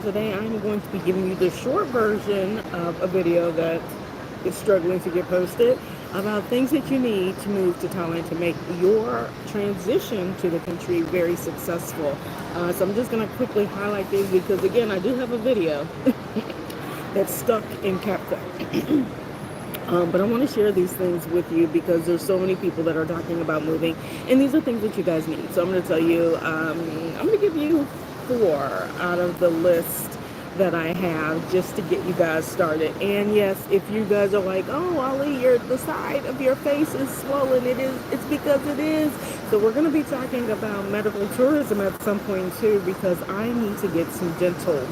Today I'm going to be giving you the short version of a video that is struggling to get posted about things that you need to move to Thailand to make your transition to the country very successful. So I'm just going to quickly highlight these because again I do have a video that's stuck in CapCut. But I want to share these things with you because there's so many people that are talking about moving, and these are things that you guys need. So I'm going to tell you, I'm going to give you 4 out of the list that I have just to get you guys started. And yes, if you guys are like, oh, Ollie, the side of your face is swollen, it's because it is. So we're going to be talking about medical tourism at some point too, because I need to get some dental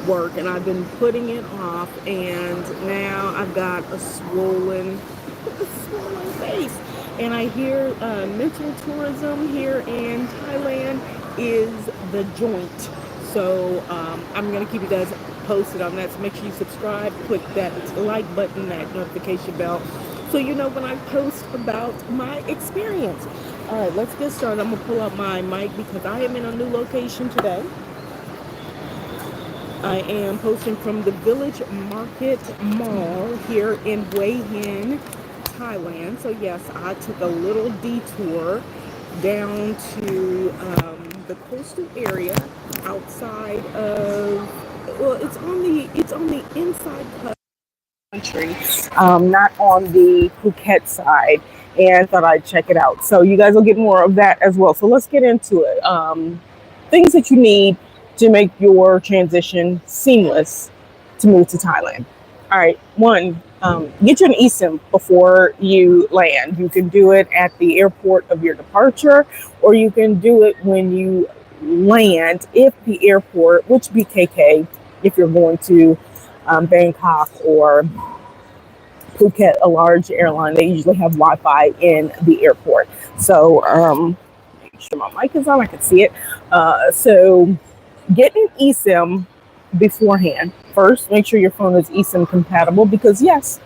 work and I've been putting it off, and now I've got a swollen face. And I hear mental tourism here in Thailand is the joint. So I'm going to keep you guys posted on that. So make sure you subscribe, click that like button, that notification bell, so you know when I post about my experience. All right, let's get started. I'm going to pull up my mic because I am in a new location today. I am posting from the Village Market Mall here in Hue Hin, Thailand. So yes, I took a little detour down to the coastal area outside of, well, it's on the inside country, not on the Phuket side, and thought I'd check it out. So you guys will get more of that as well. So let's get into it. Things that you need to make your transition seamless to move to Thailand. All right, one, get you an eSIM before you land. You can do it at the airport of your departure, or you can do it when you land if the airport, which BKK, if you're going to Bangkok or Phuket, a large airline, they usually have Wi-Fi in the airport. So make sure my mic is on, I can see it. So get an eSIM beforehand. First, make sure your phone is eSIM compatible because yes,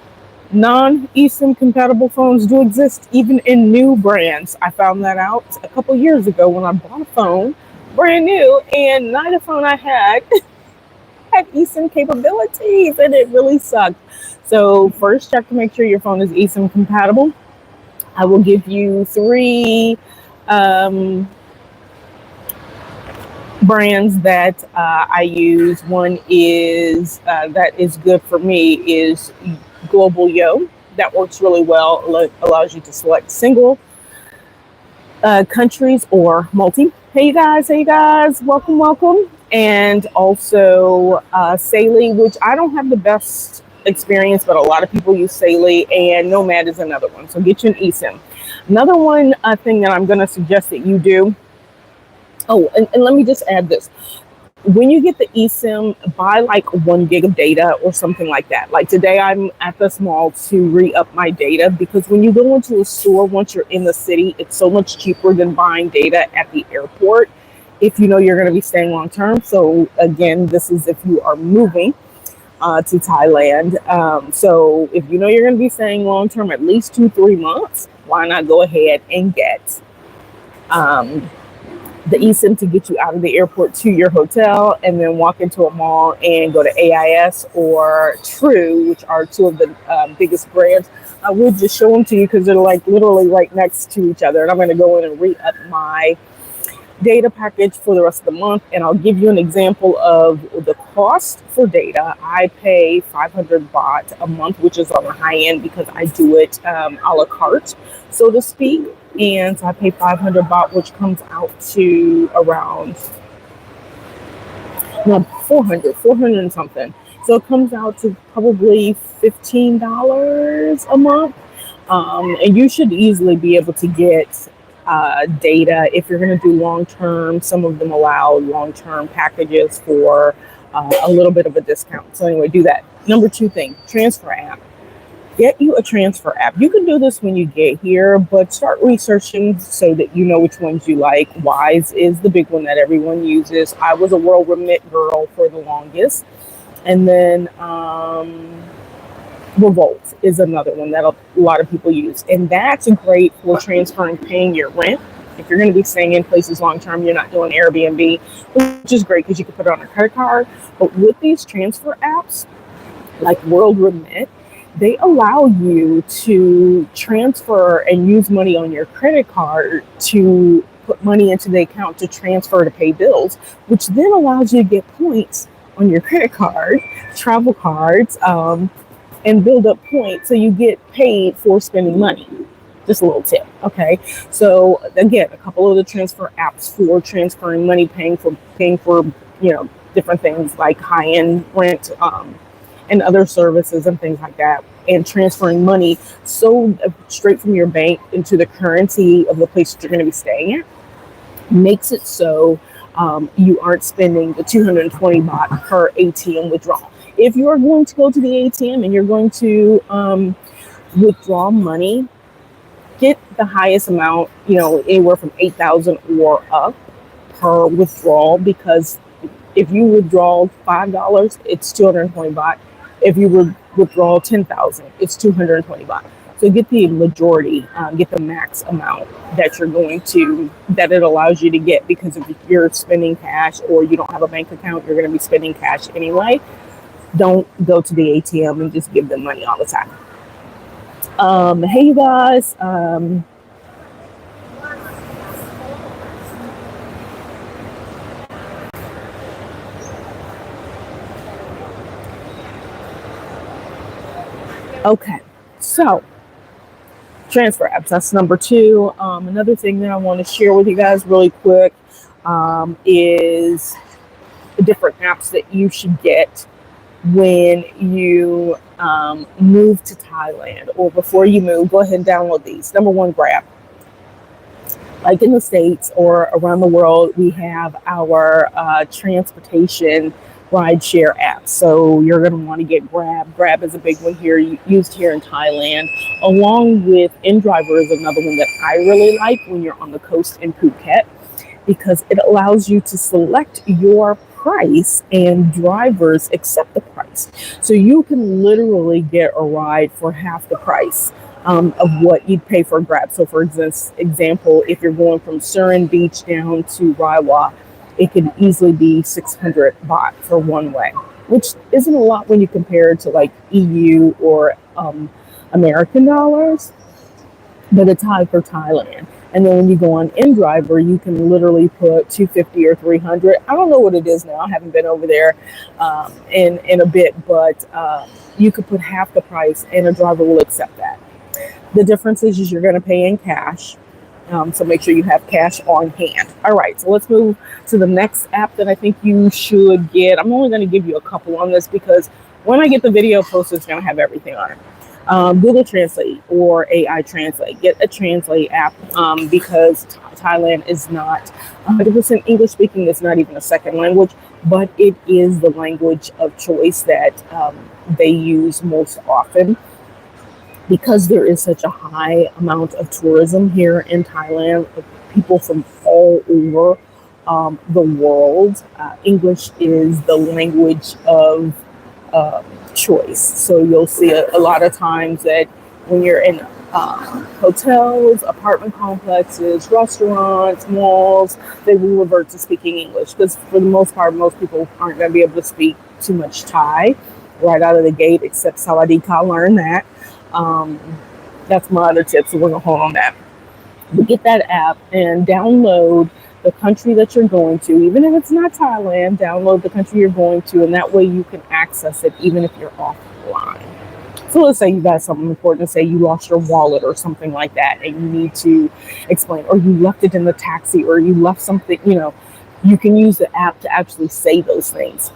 non-eSIM compatible phones do exist even in new brands. I found that out a couple years ago when I bought a phone, brand new, and neither phone I had had eSIM capabilities, and it really sucked. So first, check to make sure your phone is eSIM compatible. I will give you 3 brands that I use. One is that is good for me is Global Yo. That works really well. Allows you to select single countries or multi. Hey you guys, welcome. And also Saley, which I don't have the best experience, but a lot of people use Saley, and Nomad is another one. So get you an eSIM. Another one thing that I'm going to suggest that you do. Oh, and let me just add this. When you get the eSIM, buy like 1 gig of data or something like that. Like today, I'm at this mall to re-up my data because when you go into a store, once you're in the city, it's so much cheaper than buying data at the airport if you know you're going to be staying long term. So again, this is if you are moving to Thailand. So if you know you're going to be staying long term, at least 2-3 months, why not go ahead and get the eSIM to get you out of the airport to your hotel, and then walk into a mall and go to AIS or True, which are 2 of the biggest brands. I will just show them to you because they're like literally right next to each other. And I'm going to go in and re-up my data package for the rest of the month. And I'll give you an example of the cost for data. I pay 500 baht a month, which is on the high end because I do it a la carte, so to speak. And so I pay 500 baht, which comes out to around 400 and something. So it comes out to probably $15 a month. And you should easily be able to get data if you're going to do long term. Some of them allow long term packages for a little bit of a discount. So anyway, do that. Number 2 thing, transfer app. Get you a transfer app. You can do this when you get here, but start researching so that you know which ones you like. Wise is the big one that everyone uses. I was a World Remit girl for the longest. And then Revolt is another one that a lot of people use. And that's great for transferring, paying your rent If you're going to be staying in places long term, you're not doing Airbnb, which is great because you can put it on a credit card. But with these transfer apps like World Remit, they allow you to transfer and use money on your credit card to put money into the account to transfer to pay bills, which then allows you to get points on your credit card, travel cards, and build up points so you get paid for spending money. Just a little tip, okay? So again, a couple of the transfer apps for transferring money, paying for different things like high-end rent, and other services and things like that, and transferring money so straight from your bank into the currency of the place that you're going to be staying at, makes it so you aren't spending the 220 baht per ATM withdrawal. If you're going to go to the ATM and you're going to withdraw money, get the highest amount, anywhere from 8,000 or up per withdrawal, because if you withdraw $5, it's 220 baht. If you would withdraw 10,000, it's 220 baht. So get the majority, get the max amount that that it allows you to get, because if you're spending cash or you don't have a bank account, you're going to be spending cash anyway. Don't go to the ATM and just give them money all the time. Hey, you guys. Okay, so transfer apps, that's number 2. Another thing that I want to share with you guys really quick is the different apps that you should get when you move to Thailand, or before you move. Go ahead and download these. Number 1, Grab. Like in the States or around the world, we have our transportation rideshare apps. So you're going to want to get Grab. Grab is a big one here, used here in Thailand, along with InDriver is another one that I really like when you're on the coast in Phuket, because it allows you to select your price and drivers accept the price. So you can literally get a ride for half the price of what you'd pay for Grab. So for example, if you're going from Surin Beach down to Raiwa, it could easily be 600 baht for one way, which isn't a lot when you compare it to like EU or American dollars, but it's high for Thailand. And then when you go on InDriver, you can literally put 250 or 300. I don't know what it is now. I haven't been over there in a bit, but you could put half the price and a driver will accept that. The difference is you're going to pay in cash. So make sure you have cash on hand. All right, so let's move to the next app that I think you should get. I'm only going to give you a couple on this because when I get the video posted, it's going to have everything on it. Google Translate or AI Translate. Get a Translate app because Thailand is not 100% English speaking. It's not even a second language, but it is the language of choice that they use most often. Because there is such a high amount of tourism here in Thailand, people from all over the world, English is the language of choice. So you'll see a lot of times that when you're in hotels, apartment complexes, restaurants, malls, they will revert to speaking English, because for the most part, most people aren't going to be able to speak too much Thai right out of the gate, except Sawadee-ka, learn that. That's my other tip, so we're going to hold on that. But get that app and download the country that you're going to. Even if it's not Thailand, download the country you're going to, and that way you can access it even if you're offline. So let's say you got something important, say you lost your wallet or something like that, and you need to explain, or you left it in the taxi, or you left something, you can use the app to actually say those things.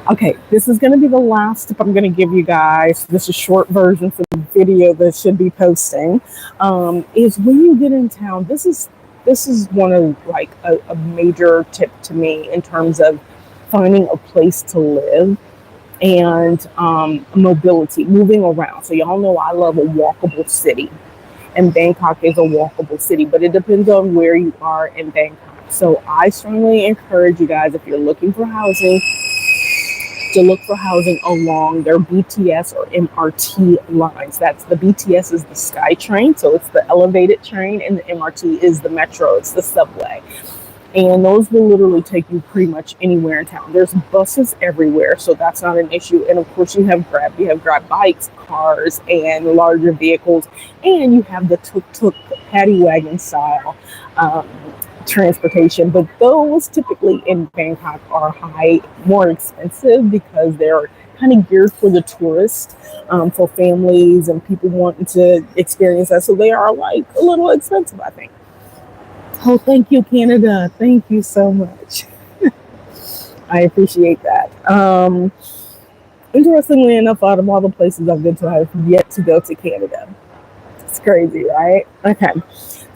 Okay, this is going to be the last tip I'm going to give you guys. This is a short version for the video that should be posting. Is when you get in town, this is one of like a major tip to me in terms of finding a place to live and mobility, moving around. So y'all know I love a walkable city, and Bangkok is a walkable city, but it depends on where you are in Bangkok. So I strongly encourage you guys, if you're looking for housing, to look for housing along their BTS or MRT lines. That's the BTS is the Sky Train, so it's the elevated train, and the MRT is the metro, it's the subway. And those will literally take you pretty much anywhere in town. There's buses everywhere, so that's not an issue. And of course, you have Grab bikes, cars, and larger vehicles, and you have the tuk-tuk paddy wagon style transportation. But those typically in Bangkok are more expensive because they're kind of geared for the tourists, for families and people wanting to experience that. So they are like a little expensive, I think. Oh, thank you, Canada. Thank you so much. I appreciate that. Interestingly enough, out of all the places I've been to, I've yet to go to Canada. It's crazy, right? Okay.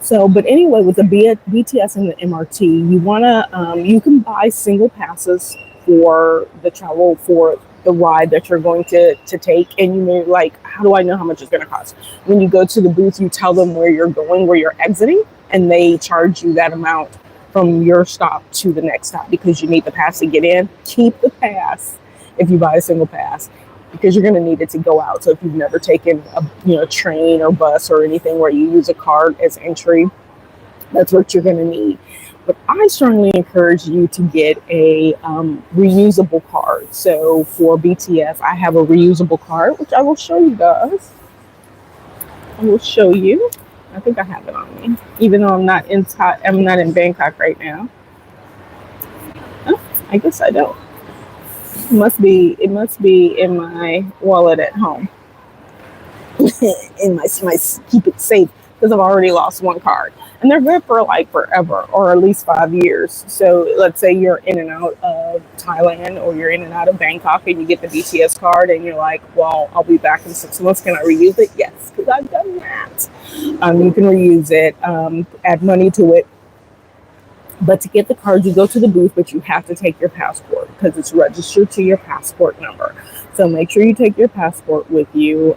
So, but anyway, with the BTS and the MRT, you can buy single passes for the travel for the ride that you're going to take. And you may like, how do I know how much it's going to cost? When you go to the booth, you tell them where you're going, where you're exiting, and they charge you that amount from your stop to the next stop because you need the pass to get in. Keep the pass if you buy a single pass because you're going to need it to go out. So if you've never taken a train or bus or anything where you use a card as entry, that's what you're going to need. But I strongly encourage you to get a reusable card. So for BTS, I have a reusable card, which I will show you guys. I will show you. I think I have it on me, even though I'm not in Bangkok right now. Oh, I guess I don't. It must be in my wallet at home. in my keep it safe because I've already lost one card, and they're good for like forever or at least 5 years. So let's say you're in and out of Thailand or you're in and out of Bangkok and you get the BTS card and you're like, well, I'll be back in 6 months. Can I reuse it? Yes, because I've done that. You can reuse it, add money to it. But to get the card, you go to the booth, but you have to take your passport because it's registered to your passport number. So make sure you take your passport with you.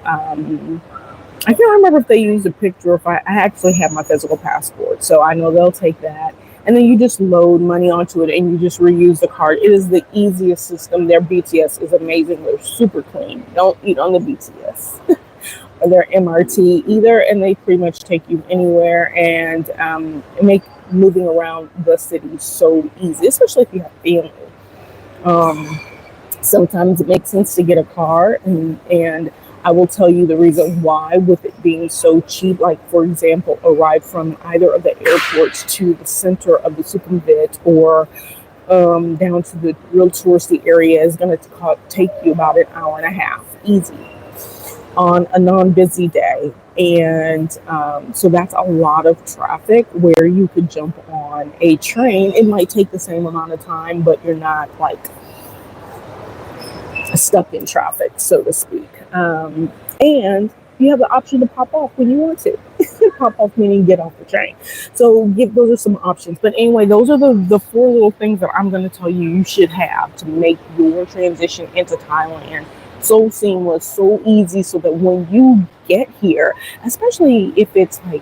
I can't remember if they use a picture or if I actually have my physical passport. So I know they'll take that. And then you just load money onto it and you just reuse the card. It is the easiest system. Their BTS is amazing. They're super clean. Don't eat on the BTS or their MRT either. And they pretty much take you anywhere and make moving around the city so easy, especially if you have family. Sometimes it makes sense to get a car, and I will tell you the reason why, with it being so cheap. Like, for example, a ride from either of the airports to the center of the Sukhumvit or down to the real touristy area is going to take you about an hour and a half, easy, on a non-busy day. And so that's a lot of traffic where you could jump on a train. It might take the same amount of time, but you're not like stuck in traffic, so to speak. And you have the option to pop off when you want to. Pop off meaning get off the train. So those are some options. But anyway, those are the 4 little things that I'm going to tell you should have to make your transition into Thailand so seamless, so easy, so that when you get here, especially if it's like,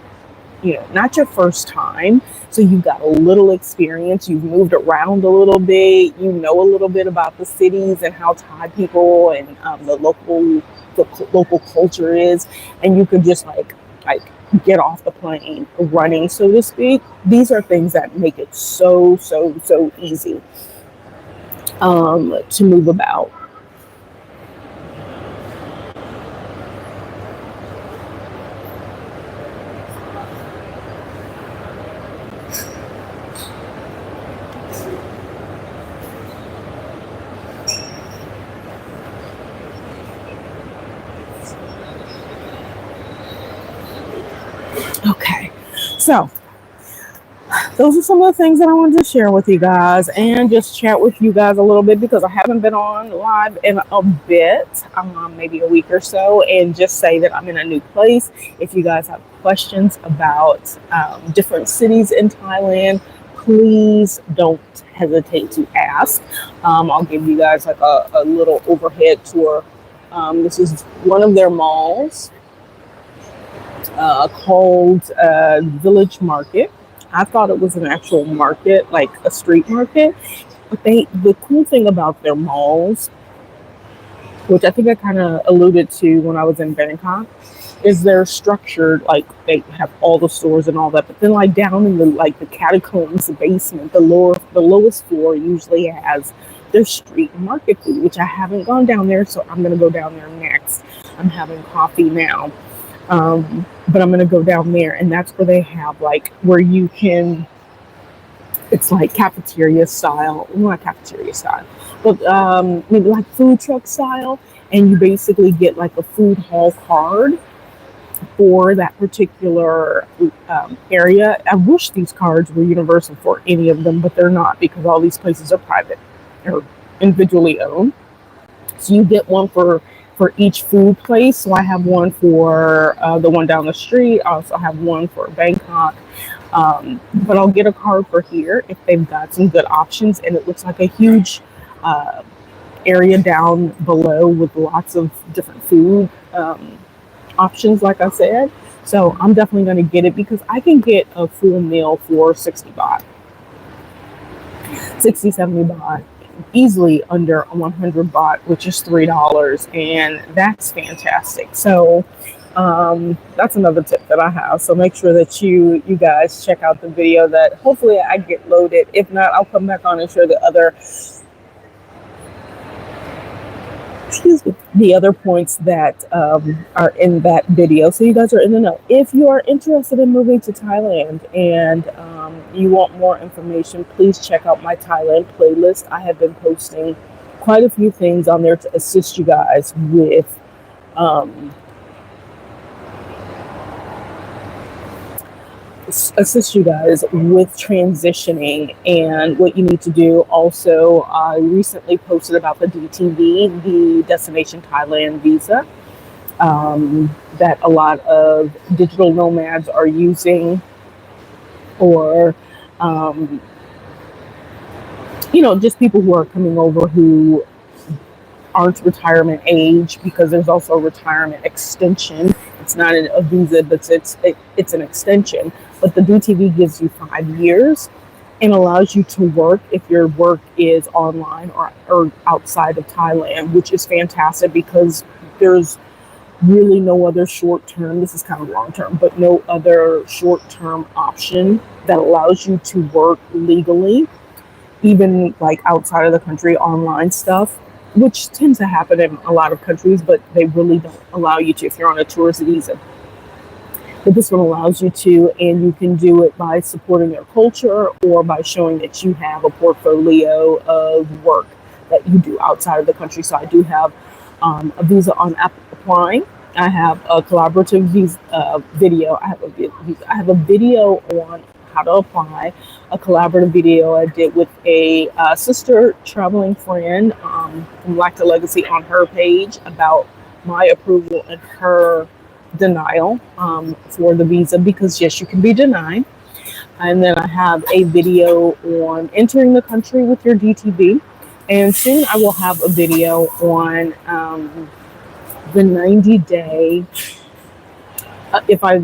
not your first time, so you've got a little experience, you've moved around a little bit, you know a little bit about the cities and how Thai people and the local culture is, and you could just like get off the plane running, so to speak. These are things that make it so easy to move about. Okay, so those are some of the things that I wanted to share with you guys and just chat with you guys a little bit, because I haven't been on live in a bit, maybe a week or so, and just say that I'm in a new place. If you guys have questions about different cities in Thailand, please don't hesitate to ask. I'll give you guys like a little overhead tour. This is one of their malls. Called Village Market. I thought it was an actual market, like a street market. But the cool thing about their malls which I think I kind of alluded to when I was in Bangkok, is they're structured like they have all the stores and all that, but then like down in the like the catacombs, the basement, the lowest floor usually has their street market food, which I haven't gone down there, so I'm gonna go down there next. I'm having coffee now, but I'm gonna go down there, and that's where they have like where you can. It's like cafeteria style, well, not cafeteria style, but maybe like food truck style, and you basically get like a food hall card for that particular area. I wish these cards were universal for any of them, but they're not because all these places are private or individually owned. So you get one for each food place. So I have one for the one down the street. I also have one for Bangkok. But I'll get a card for here if they've got some good options. And it looks like a huge area down below with lots of different food options, like I said. So I'm definitely going to get it because I can get a full meal for 60 baht, 60, 70 baht, easily under 100 baht, which is $3. And that's fantastic. So that's another tip that I have. So make sure that you guys check out the video that hopefully I get loaded. If not, I'll come back on and share the other the other points that are in that video, so you guys are in the know. If you are interested in moving to Thailand and you want more information, please check out my Thailand playlist. I have been posting quite a few things on there to assist you guys with transitioning and what you need to do. Also, I recently posted about the DTV, the Destination Thailand visa, that a lot of digital nomads are using, or just people who are coming over who aren't retirement age, because there's also a retirement extension. It's not a visa, but it's an extension. But the DTV gives you 5 years and allows you to work if your work is online or outside of Thailand, which is fantastic because there's really no other short term. This is kind of long term, but no other short term option that allows you to work legally, even like outside of the country, online stuff, which tends to happen in a lot of countries, but they really don't allow you to if you're on a tourist visa. But this one allows you to, and you can do it by supporting their culture or by showing that you have a portfolio of work that you do outside of the country. So I do have a visa on applying. I have a collaborative video. I have a video on how to apply, a collaborative video I did with a sister traveling friend from Black to Legacy on her page about my approval and her denial for the visa, because yes, you can be denied. And then I have a video on entering the country with your DTB, and soon I will have a video on the 90-day, if I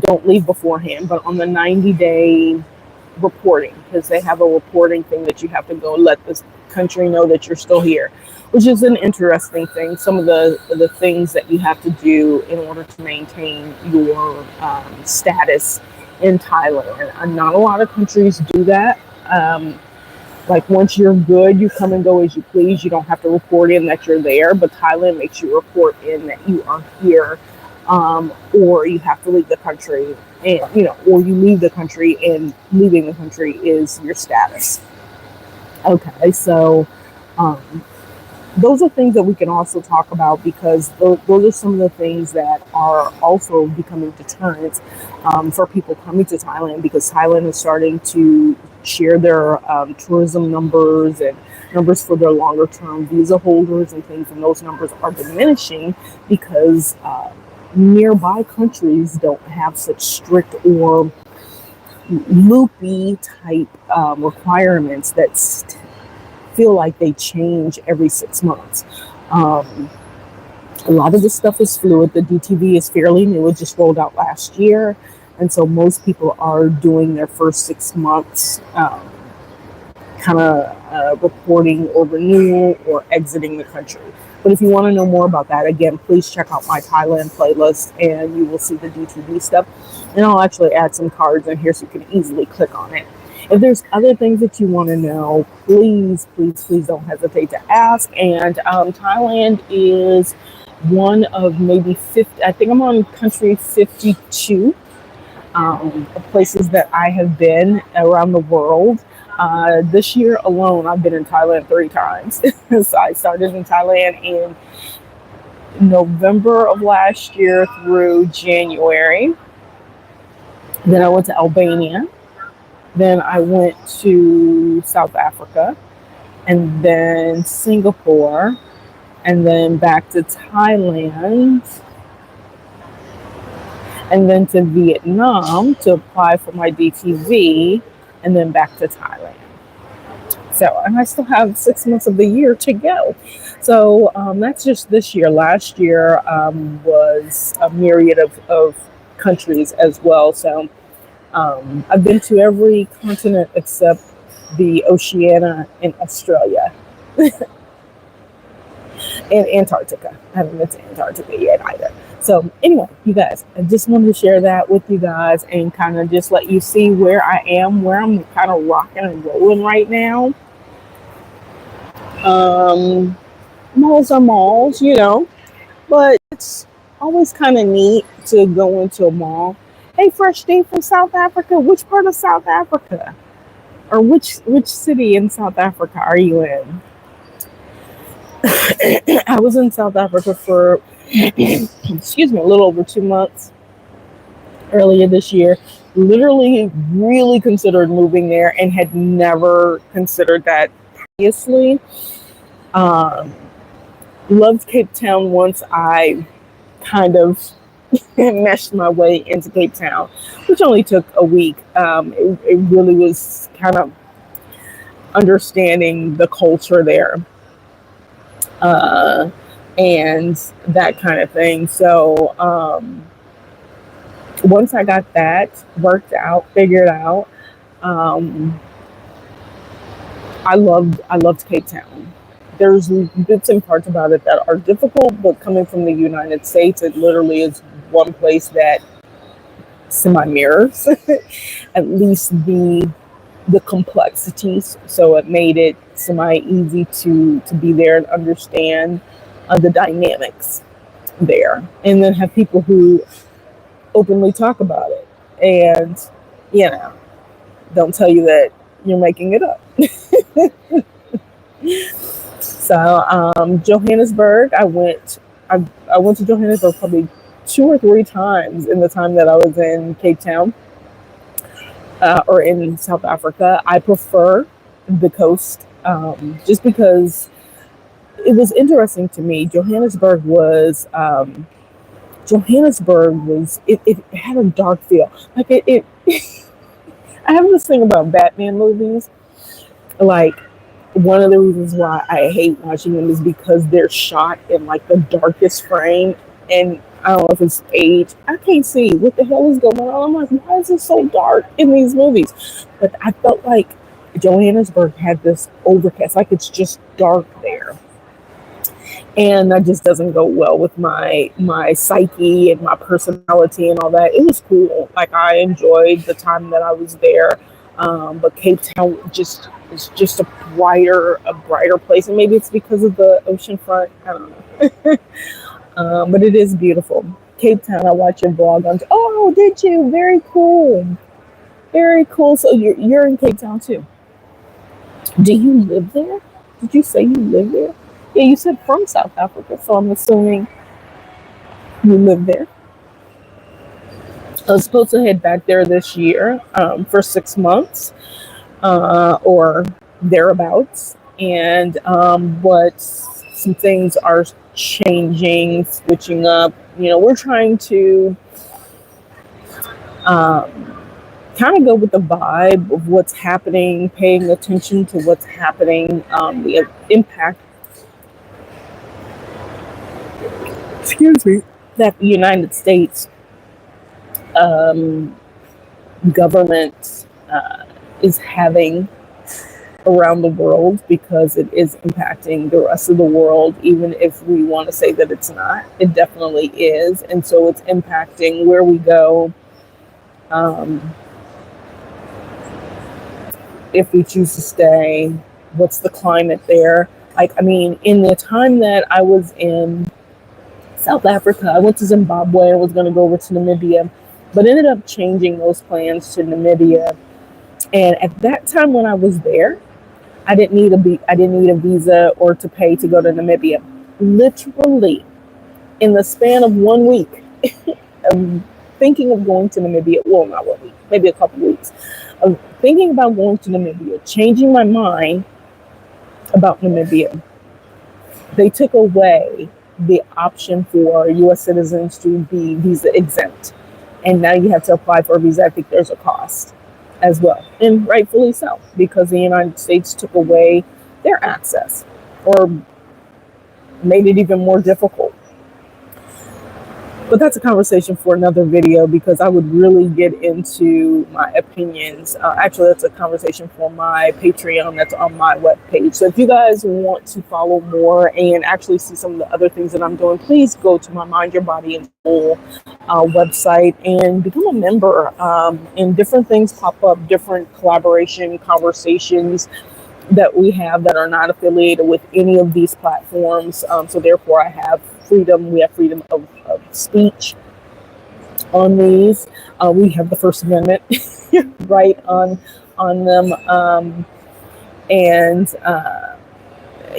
don't leave beforehand, but on the 90-day reporting, because they have a reporting thing that you have to go let this country know that you're still here, which is an interesting thing. Some of the things that you have to do in order to maintain your status in Thailand. And not a lot of countries do that. Like once you're good, you come and go as you please. You don't have to report in that you're there, but Thailand makes you report in that you are here, or you have to leave the country, and or you leave the country, and leaving the country is your status. Okay, so those are things that we can also talk about, because those are some of the things that are also becoming deterrents for people coming to Thailand, because Thailand is starting to share their tourism numbers and numbers for their longer term visa holders and things, and those numbers are diminishing because nearby countries don't have such strict or loopy type requirements that feel like they change every 6 months. A lot of this stuff is fluid. The DTV is fairly new. It just rolled out last year. And so most people are doing their first 6 months kind of reporting or renewal or exiting the country. But if you want to know more about that, again, please check out my Thailand playlist and you will see the DTV stuff. And I'll actually add some cards in here so you can easily click on it. If there's other things that you want to know, please, please, please don't hesitate to ask. And Thailand is one of maybe 50, I think I'm on country 52 of places that I have been around the world. This year alone, I've been in Thailand 3 times. So I started in Thailand in November of last year through January. Then I went to Albania. Then I went to South Africa and then Singapore and then back to Thailand and then to Vietnam to apply for my DTV and then back to Thailand. So, and I still have 6 months of the year to go. So that's just this year. Last year was a myriad of countries as well. So I've been to every continent except the Oceania and Australia and Antarctica. I haven't been to Antarctica yet either. So anyway, you guys, I just wanted to share that with you guys and kind of just let you see where I am, where I'm kind of rocking and rolling right now. Malls are malls, but it's always kind of neat to go into a mall. Hey, Fresh D from South Africa. Which part of South Africa? Or which city in South Africa are you in? I was in South Africa for, excuse me, a little over 2 months earlier this year. Literally, really considered moving there and had never considered that previously. Loved Cape Town once I kind of meshed my way into Cape Town, which only took a week. It really was kind of understanding the culture there and that kind of thing. So once I got that worked out, figured out, I loved Cape Town. There's bits and parts about it that are difficult, but coming from the United States, it literally is one place that semi-mirrors at least the complexities. So it made it semi-easy to be there and understand the dynamics there. And then have people who openly talk about it and, don't tell you that you're making it up. So Johannesburg, I went to Johannesburg probably 2 or 3 times in the time that I was in Cape Town or in South Africa. I prefer the coast just because it was interesting to me. Johannesburg was it had a dark feel. Like it I have this thing about Batman movies. Like, one of the reasons why I hate watching them is because they're shot in like the darkest frame, and I don't know if it's age. I can't see what the hell is going on. I'm like, why is it so dark in these movies? But I felt like Johannesburg had this overcast, like it's just dark there. And that just doesn't go well with my psyche and my personality and all that. It was cool. Like, I enjoyed the time that I was there. But Cape Town is just a brighter place, and maybe it's because of the ocean front. I don't know. But it is beautiful. Cape Town. I watched your blog on. Oh, did you? Very cool. Very cool. So you're in Cape Town too. Do you live there? Did you say you live there? Yeah, you said from South Africa, so I'm assuming you live there. I was supposed to head back there this year for 6 months or thereabouts, and but some things are changing, switching up. We're trying to kind of go with the vibe of what's happening, paying attention to what's happening, the impact. Excuse me. That the United States government is having around the world, because it is impacting the rest of the world, even if we want to say that it's not. It definitely is. And so it's impacting where we go, um, if we choose to stay, what's the climate there. Like, I mean, in the time that I was in South Africa, I went to Zimbabwe. I was going to go over to Namibia, but ended up changing those plans to Namibia. And at that time when I was there, I didn't need a visa or to pay to go to Namibia. Literally, in the span of 1 week, of thinking of going to Namibia. Well, not 1 week, maybe a couple weeks. Of thinking about going to Namibia, changing my mind about Namibia. They took away the option for U.S. citizens to be visa exempt, and now you have to apply for a visa. I think there's a cost as well, and rightfully so, because the United States took away their access or made it even more difficult. But that's a conversation for another video, because I would really get into my opinions. Actually, that's a conversation for my Patreon that's on my webpage. So if you guys want to follow more and actually see some of the other things that I'm doing, please go to my Mind Your Body and Soul website and become a member. And different things pop up, different collaboration conversations that we have that are not affiliated with any of these platforms. So therefore I have freedom. We have freedom of speech on these. We have the First Amendment right on them, and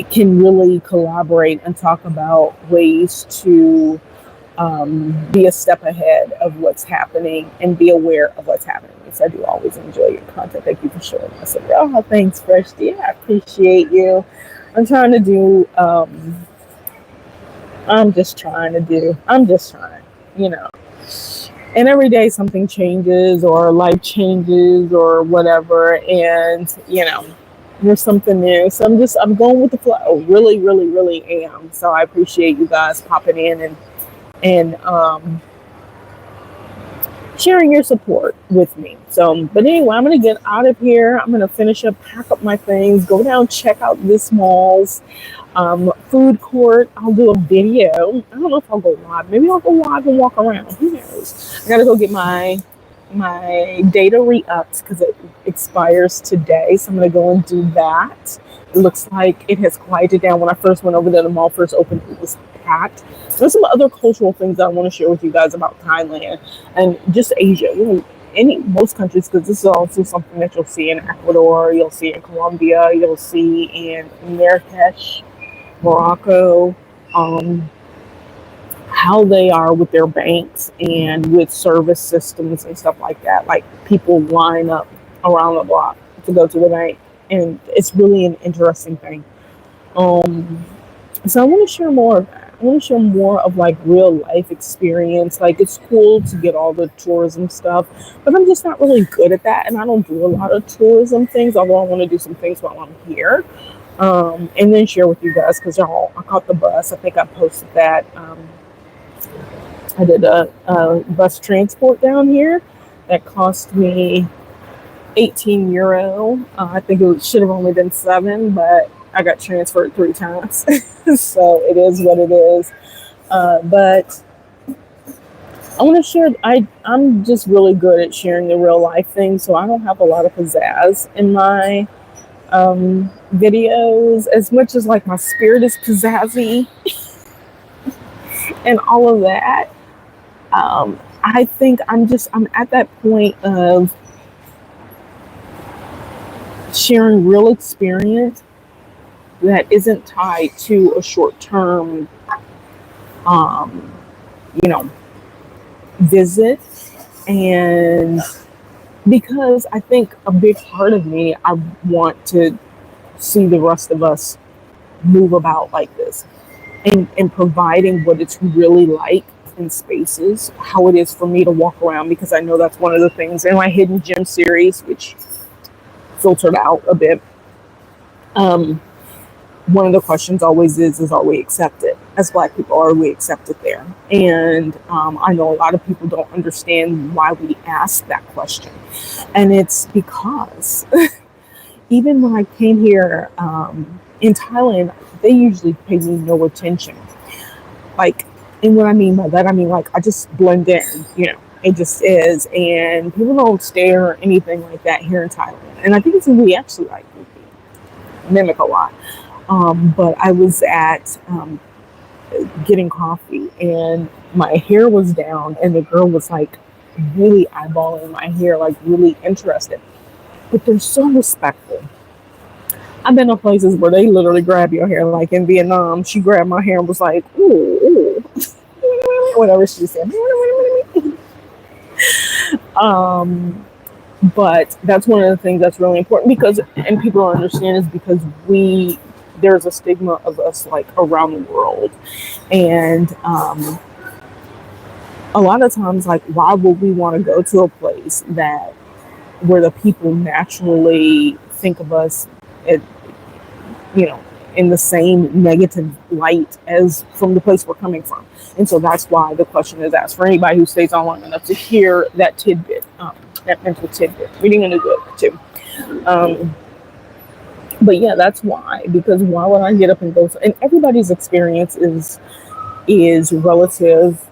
can really collaborate and talk about ways to be a step ahead of what's happening and be aware of what's happening. Yes, I do always enjoy your content. Thank you for showing us. Oh, thanks, Fresh D. I appreciate you. I'm trying to do, I'm just trying, you know. And every day something changes or life changes or whatever. And, you know, there's something new. So I'm going with the flow. Really, really, really am. So I appreciate you guys popping in and sharing your support with me. So, but anyway, I'm going to get out of here. I'm going to finish up, pack up my things, go down, check out this mall's food court. I'll do a video. I don't know if I'll go live. Maybe I'll go live and walk around. Who knows? I got to go get my data re-upped because it expires today. So I'm going to go and do that. It looks like it has quieted down. When I first went over there, the mall first opened, it was packed. There's some other cultural things I want to share with you guys about Thailand and just Asia. You know, most countries, because this is also something that you'll see in Ecuador, you'll see in Colombia, you'll see in Marrakesh, Morocco, how they are with their banks and with service systems and stuff like that. Like, people line up around the block to go to the bank, and it's really an interesting thing. So I want to share more of that. I want to share more of like real life experience. Like, it's cool to get all the tourism stuff, but I'm just not really good at that, and I don't do a lot of tourism things, although I want to do some things while I'm here. And then share with you guys, because I caught the bus. I think I posted that. I did a bus transport down here that cost me €18. I think it should have only been 7, but I got transferred 3 times. So it is what it is. But I want to share, I'm just really good at sharing the real life things, so I don't have a lot of pizzazz in my videos, as much as like my spirit is pizzazzy and all of that. I think I'm at that point of sharing real experience that isn't tied to a short-term, visit. And because I think a big part of me, I want to see the rest of us move about like this, and providing what it's really like in spaces, how it is for me to walk around, because I know that's one of the things in my hidden gem series, which filtered out a bit. One of the questions always is are we accepted as Black people? Are we accepted there? And I know a lot of people don't understand why we ask that question, and it's because even when I came here in Thailand, they usually pay me no attention. Like, and what I mean by that, I mean like I just blend in, you know. It just is, and people don't stare or anything like that here in Thailand. And I think it's we actually like mimic a lot. But I was at getting coffee, and my hair was down, and the girl was like really eyeballing my hair, like really interested. But they're so respectful. I've been to places where they literally grab your hair, like in Vietnam. She grabbed my hair and was like, "Ooh, ooh," whatever she said. Um, but that's one of the things that's really important because, and people don't understand, is because we there's a stigma of us like around the world, and a lot of times, like, why would we want to go to a place that where the people naturally think of us, at, you know, in the same negative light as from the place we're coming from? And so that's why the question is asked for anybody who stays on long enough to hear that tidbit, that mental tidbit. Reading into it too. Um, but yeah, that's why. Because why would I get up and go? And everybody's experience is relative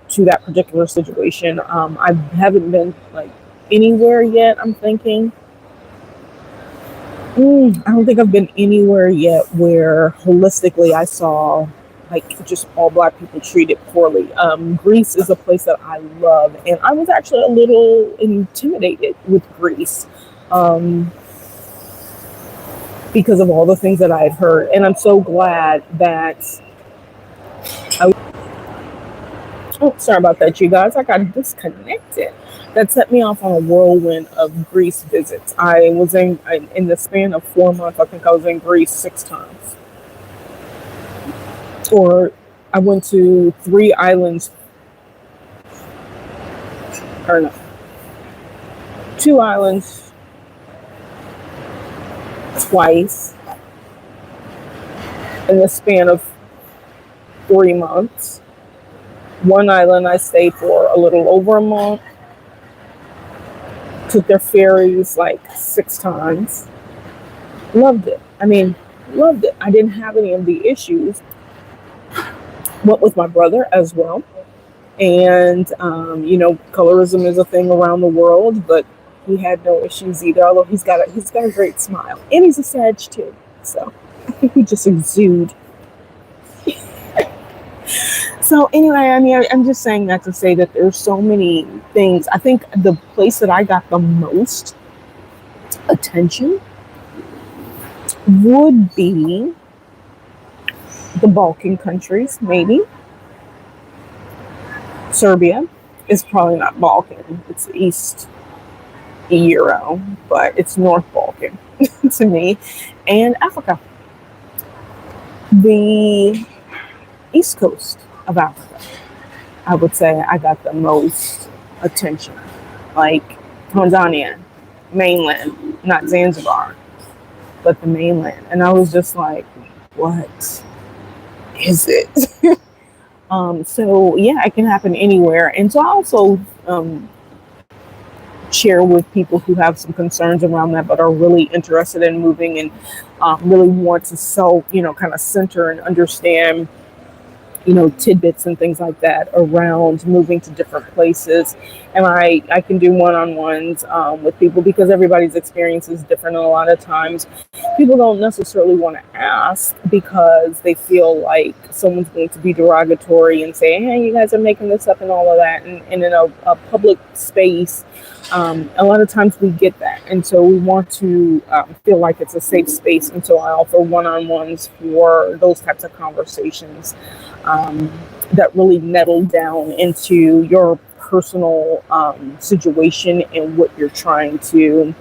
to that particular situation. I haven't been like anywhere yet. I'm thinking. I don't think I've been anywhere yet where holistically I saw like just all black people treated poorly. Greece is a place that I love, and I was actually a little intimidated with Greece um, because of all the things that I had heard. And I'm so glad that I. Oh, sorry about that, you guys. I got disconnected. That set me off on a whirlwind of Greece visits. I was in the span of 4 months. I think I was in Greece 6 times. Or I went to 3 islands, or no, 2 islands twice in the span of 3 months. One island I stayed for a little over a month. Took their ferries like 6 times. Loved it. I mean, loved it. I didn't have any of the issues. Went with my brother as well. And, colorism is a thing around the world, but he had no issues either, although he's got a great smile. And he's a Sag too. So he just exude. So anyway, I mean, I'm just saying that to say that there's so many things. I think the place that I got the most attention would be the Balkan countries, maybe. Serbia is probably not Balkan. It's East Euro, but it's North Balkan to me. And Africa. The East Coast of Africa, I would say I got the most attention. Like Tanzania, mainland, not Zanzibar, but the mainland. And I was just like, what is it? So yeah, it can happen anywhere. And so I also share with people who have some concerns around that, but are really interested in moving and really want to kind of center and understand tidbits and things like that around moving to different places. And I can do one-on-ones with people because everybody's experience is different. And a lot of times people don't necessarily want to ask because they feel like someone's going to be derogatory and say, hey, you guys are making this up and all of that. And in a public space, a lot of times we get that. And so we want to feel like it's a safe space. And so I offer one-on-ones for those types of conversations that really nettle down into your personal situation and what you're trying to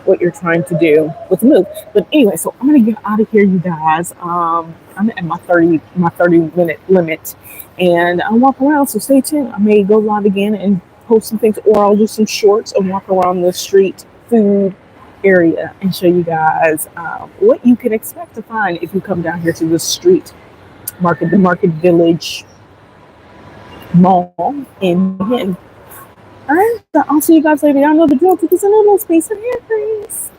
do with the move. But anyway, so I'm gonna get out of here, you guys. I'm at my 30-minute limit, and I'll walk around. So stay tuned. I may go live again and post some things, or I'll do some shorts and walk around the street food area and show you guys what you can expect to find if you come down here to the street market, the Market Village Mall in Manhattan. All right, so I'll see you guys later. I know the drill. Cookies and noodles. Peace and hair, please.